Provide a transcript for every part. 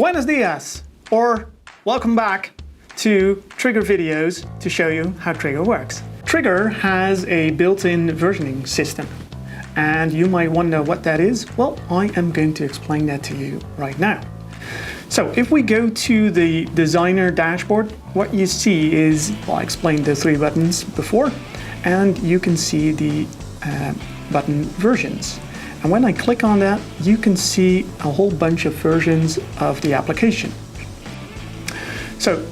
Buenos dias, or welcome back to Triggre videos to show you how Triggre works. Triggre has a built-in versioning system, and you might wonder what that is. Well, I am going to explain that to you right now. So if we go to the designer dashboard, what you see is, well, I explained the three buttons before, and you can see the button versions. And when I click on that, you can see a whole bunch of versions of the application. So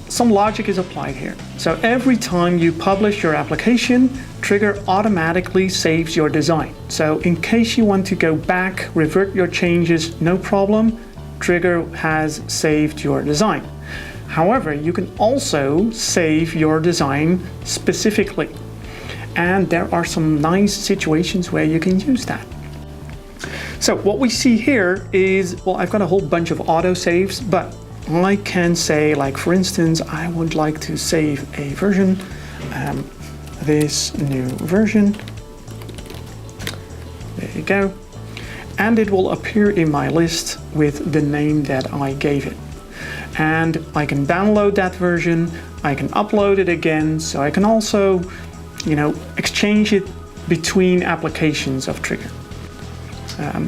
some logic is applied here. So every time you publish your application, Triggre automatically saves your design. So in case you want to go back, revert your changes, no problem, Triggre has saved your design. However, you can also save your design specifically. And there are some nice situations where you can use that. So what we see here is, well, I've got a whole bunch of auto saves, but I can say, like, for instance, I would like to save a version, this new version. There you go. And it will appear in my list with the name that I gave it. And I can download that version, I can upload it again, so I can also, exchange it between applications of Triggre.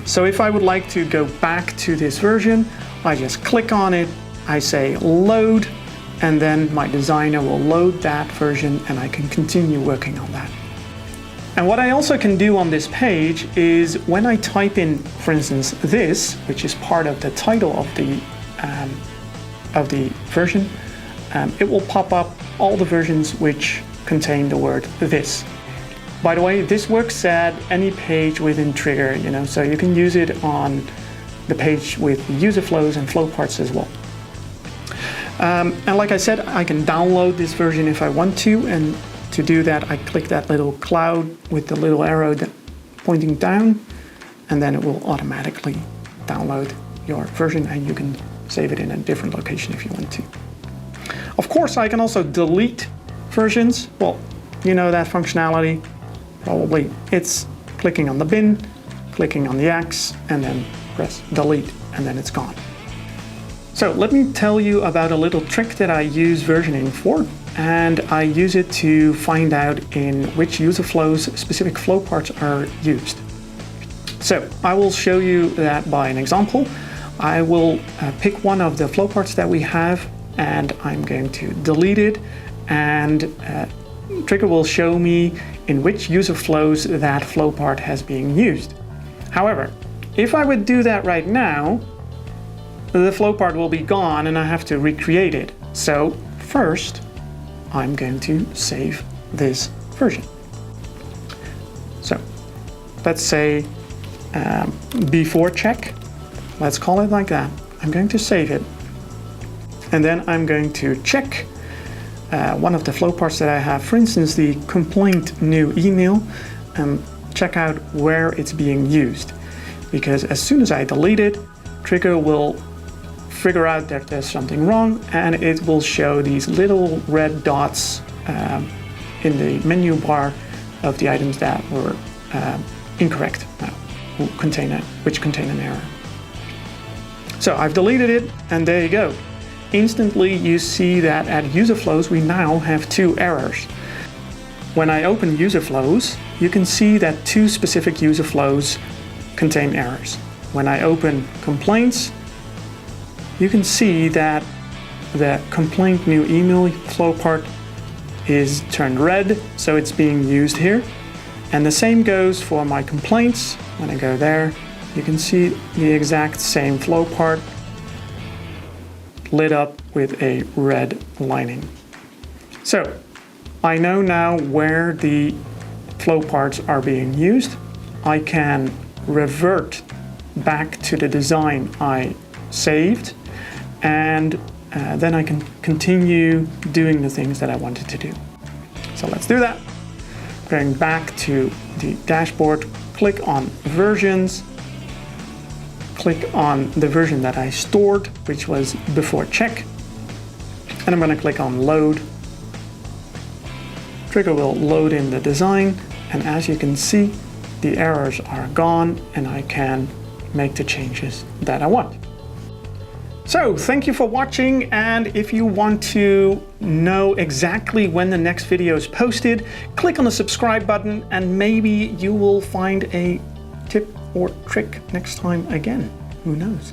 So if I would like to go back to this version, I just click on it, I say load, and then my designer will load that version and I can continue working on that. And what I also can do on this page is when I type in, for instance, this, which is part of the title of the version, it will pop up all the versions which contain the word this. By the way, this works at any page within Triggre, so you can use it on the page with user flows and flow parts as well. And like I said, I can download this version if I want to, and to do that, I click that little cloud with the little arrow pointing down, and then it will automatically download your version, and you can save it in a different location if you want to. Of course, I can also delete versions. Well, you know that functionality. Probably it's clicking on the bin, clicking on the X, and then press delete, and then it's gone. So let me tell you about a little trick that I use versioning for, and I use it to find out in which user flows specific flow parts are used. So I will show you that by an example. I will pick one of the flow parts that we have, and I'm going to delete it, and Triggre will show me in which user flows that flow part has been used. However, if I would do that right now, the flow part will be gone and I have to recreate it. So first, I'm going to save this version. So let's say before check, let's call it like that. I'm going to save it, and then I'm going to check one of the flow parts that I have, for instance, the complaint new email, check out where it's being used. Because as soon as I delete it, Triggre will figure out that there's something wrong, and it will show these little red dots in the menu bar of the items that were incorrect now, which contain an error. So I've deleted it, and there you go. Instantly you see that at user flows we now have two errors. When I open user flows, you can see that two specific user flows contain errors. When I open complaints, you can see that the complaint new email flow part is turned red, so it's being used here. And the same goes for my complaints. When I go there, you can see the exact same flow part lit up with a red lining. So I know now where the flow parts are being used. I can revert back to the design I saved, and then I can continue doing the things that I wanted to do. So let's do that. Going back to the dashboard, click on versions, click on the version that I stored, which was before check, and I'm going to click on load. Triggre will load in the design, and as you can see, the errors are gone and I can make the changes that I want. So thank you for watching, and if you want to know exactly when the next video is posted, click on the subscribe button and maybe you will find a tip or trick next time again. Who knows?